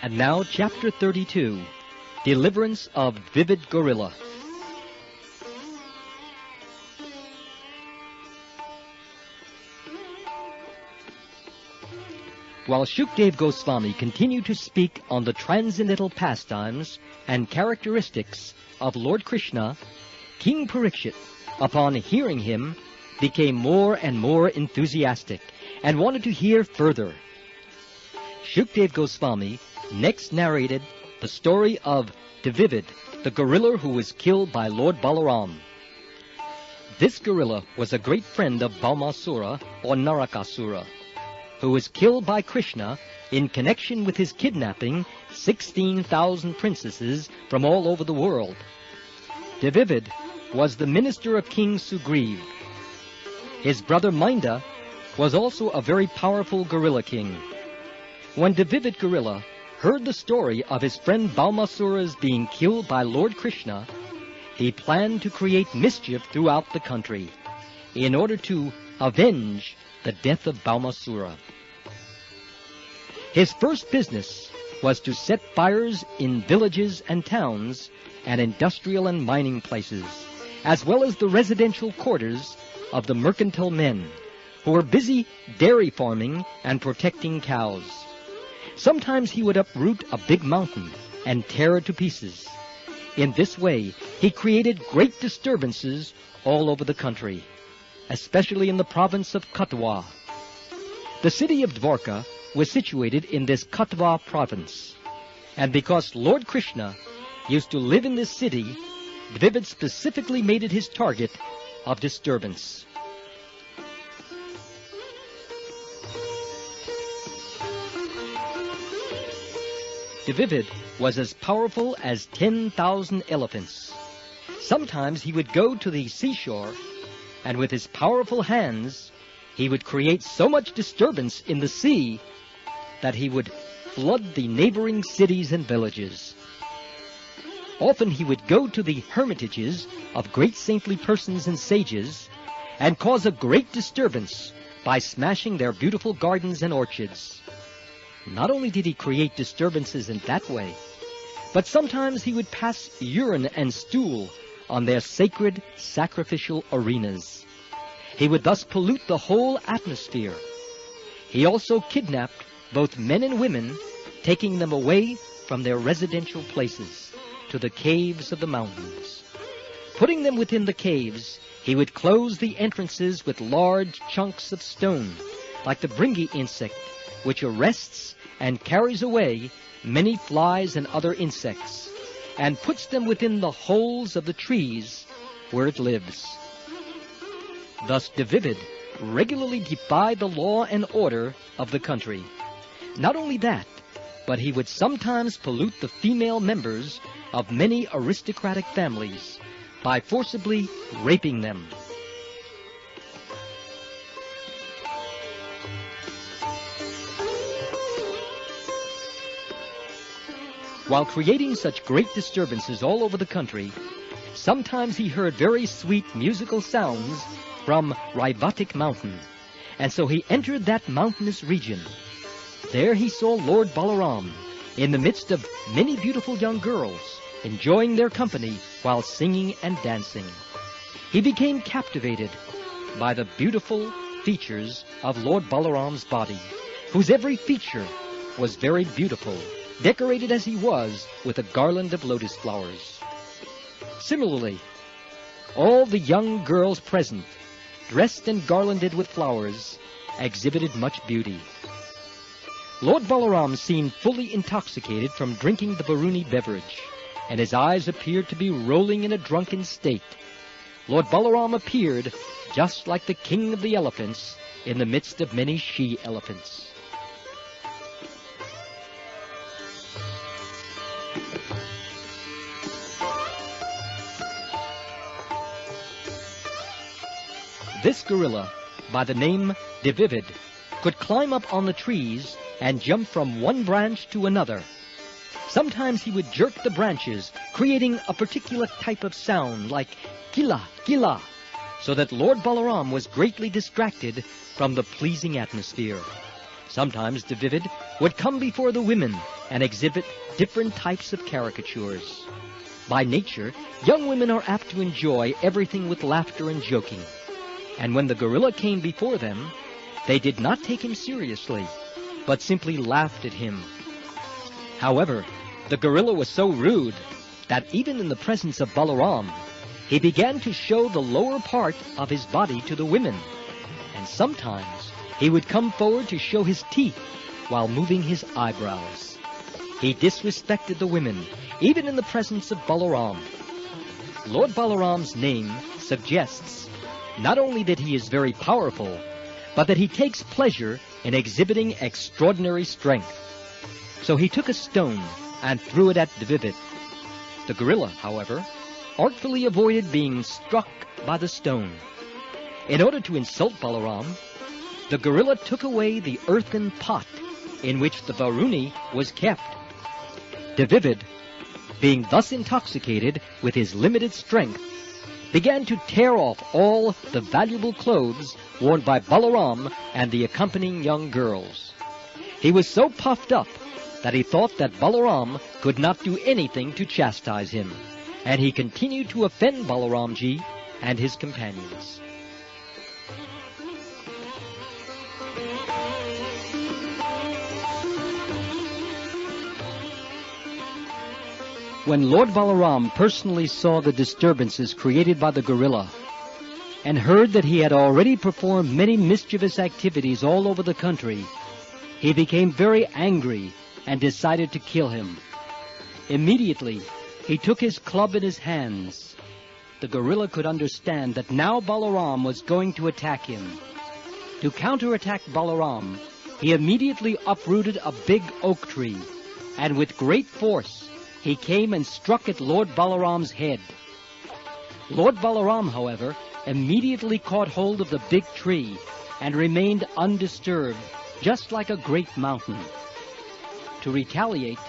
And now, Chapter 32, Deliverance of Vivid Gorilla. While Shukdev Goswami continued to speak on the transcendental pastimes and characteristics of Lord Krishna, King Parikshit, upon hearing him, became more and more enthusiastic and wanted to hear further. Shukdev Goswami next narrated the story of Dvivida, the gorilla who was killed by Lord Balaram. This gorilla was a great friend of Baumasura or Narakasura, who was killed by Krishna in connection with his kidnapping 16,000 princesses from all over the world. Dvivida was the minister of King Sugriv. His brother Minda was also a very powerful gorilla king. When Dvivida gorilla heard the story of his friend Baumasura's being killed by Lord Krishna, he planned to create mischief throughout the country in order to avenge the death of Baumasura. His first business was to set fires in villages and towns and industrial and mining places, as well as the residential quarters of the mercantile men, who were busy dairy farming and protecting cows. Sometimes he would uproot a big mountain and tear it to pieces. In this way, he created great disturbances all over the country, especially in the province of Katwa. The city of Dwarka was situated in this Katwa province, and because Lord Krishna used to live in this city, Dvivida specifically made it his target of disturbance. Dvivida was as powerful as 10,000 elephants. Sometimes he would go to the seashore, and with his powerful hands, he would create so much disturbance in the sea that he would flood the neighboring cities and villages. Often he would go to the hermitages of great saintly persons and sages and cause a great disturbance by smashing their beautiful gardens and orchards. Not only did he create disturbances in that way, but sometimes he would pass urine and stool on their sacred sacrificial arenas. He would thus pollute the whole atmosphere. He also kidnapped both men and women, taking them away from their residential places to the caves of the mountains. Putting them within the caves, he would close the entrances with large chunks of stone, like the bringi insect, which arrests and carries away many flies and other insects, and puts them within the holes of the trees where it lives. Thus Dvivida regularly defied the law and order of the country. Not only that, but he would sometimes pollute the female members of many aristocratic families by forcibly raping them. While creating such great disturbances all over the country, sometimes he heard very sweet musical sounds from Raivatik mountain, and so he entered that mountainous region. There he saw Lord Balaram in the midst of many beautiful young girls, enjoying their company while singing and dancing. He became captivated by the beautiful features of Lord Balaram's body, whose every feature was very beautiful, decorated as he was with a garland of lotus flowers. Similarly, all the young girls present, dressed and garlanded with flowers, exhibited much beauty. Lord Balaram seemed fully intoxicated from drinking the Baruni beverage, and his eyes appeared to be rolling in a drunken state. Lord Balaram appeared just like the king of the elephants in the midst of many she-elephants. This gorilla, by the name Dvivida, could climb up on the trees and jump from one branch to another. Sometimes he would jerk the branches, creating a particular type of sound like kila, kila, so that Lord Balaram was greatly distracted from the pleasing atmosphere. Sometimes Dvivid would come before the women and exhibit different types of caricatures. By nature, young women are apt to enjoy everything with laughter and joking. And when the gorilla came before them, they did not take him seriously, but simply laughed at him. However, the gorilla was so rude that even in the presence of Balaram, he began to show the lower part of his body to the women, and sometimes he would come forward to show his teeth while moving his eyebrows. He disrespected the women, even in the presence of Balaram. Lord Balaram's name suggests not only that he is very powerful, but that he takes pleasure in exhibiting extraordinary strength. So he took a stone and threw it at Dvivid. The gorilla, however, artfully avoided being struck by the stone. In order to insult Balaram, the gorilla took away the earthen pot in which the Varuni was kept. Dvivid, being thus intoxicated with his limited strength, began to tear off all the valuable clothes worn by Balaram and the accompanying young girls. He was so puffed up that he thought that Balaram could not do anything to chastise him, and he continued to offend Balaramji and his companions. When Lord Balaram personally saw the disturbances created by the gorilla and heard that he had already performed many mischievous activities all over the country, he became very angry and decided to kill him. Immediately, he took his club in his hands. The gorilla could understand that now Balaram was going to attack him. To counterattack Balaram, he immediately uprooted a big oak tree, and with great force, he came and struck at Lord Balaram's head. Lord Balaram, however, immediately caught hold of the big tree and remained undisturbed, just like a great mountain. To retaliate,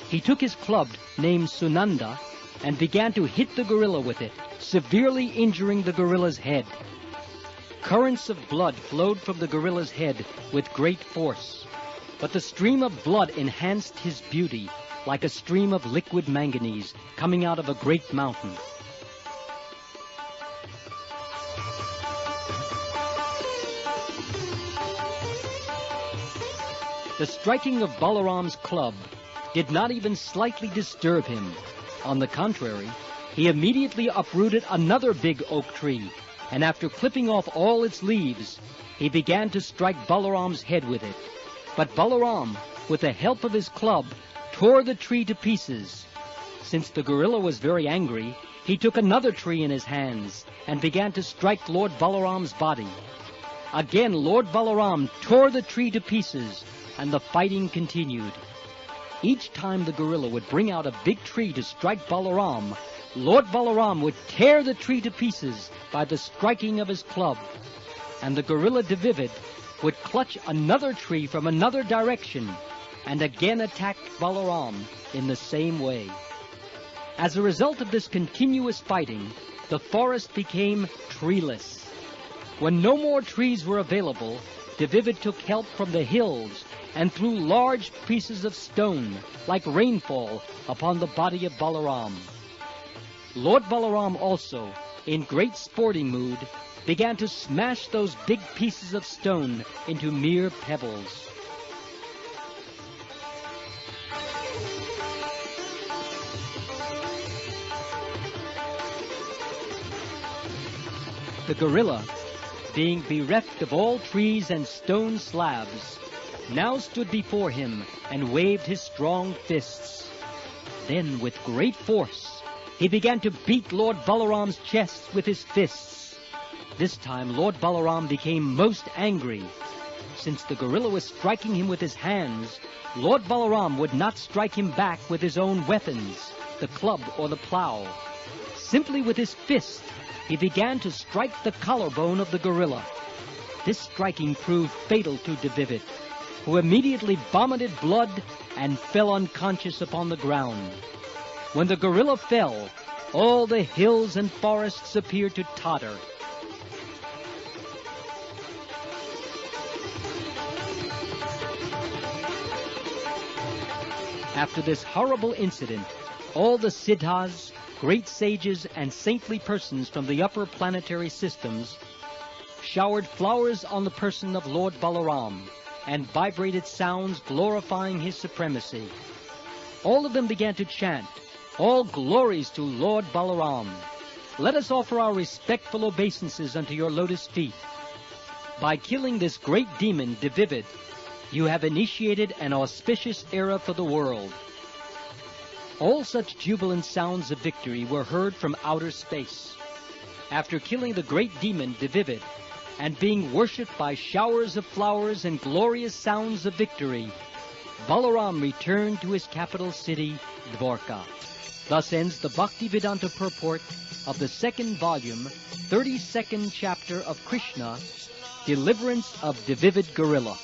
he took his club named Sunanda and began to hit the gorilla with it, severely injuring the gorilla's head. Currents of blood flowed from the gorilla's head with great force, but the stream of blood enhanced his beauty, like a stream of liquid manganese coming out of a great mountain. The striking of Balaram's club did not even slightly disturb him. On the contrary, he immediately uprooted another big oak tree, and after clipping off all its leaves, he began to strike Balaram's head with it. But Balaram, with the help of his club, tore the tree to pieces. Since the gorilla was very angry, he took another tree in his hands and began to strike Lord Balaram's body. Again, Lord Balaram tore the tree to pieces, and the fighting continued. Each time the gorilla would bring out a big tree to strike Balaram, Lord Balaram would tear the tree to pieces by the striking of his club, and the gorilla Dvivid would clutch another tree from another direction and again attacked Balaram in the same way. As a result of this continuous fighting, the forest became treeless. When no more trees were available, Dvivid took help from the hills and threw large pieces of stone, like rainfall, upon the body of Balaram. Lord Balaram also, in great sporting mood, began to smash those big pieces of stone into mere pebbles. The gorilla, being bereft of all trees and stone slabs, now stood before him and waved his strong fists. Then, with great force, he began to beat Lord Balaram's chest with his fists. This time, Lord Balaram became most angry. Since the gorilla was striking him with his hands, Lord Balaram would not strike him back with his own weapons, the club or the plow. Simply with his fist, he began to strike the collarbone of the gorilla. This striking proved fatal to Dvivid, who immediately vomited blood and fell unconscious upon the ground. When the gorilla fell, all the hills and forests appeared to totter. After this horrible incident, all the siddhas, great sages, and saintly persons from the upper planetary systems showered flowers on the person of Lord Balaram and vibrated sounds glorifying his supremacy. All of them began to chant, "All glories to Lord Balaram. Let us offer our respectful obeisances unto your lotus feet. By killing this great demon, Dvivid, you have initiated an auspicious era for the world." All such jubilant sounds of victory were heard from outer space. After killing the great demon, Dvivid, and being worshipped by showers of flowers and glorious sounds of victory, Balaram returned to his capital city, Dwarka. Thus ends the Bhaktivedanta purport of the second volume, 32nd chapter of Krishna, Deliverance of Dvivid Gorilla.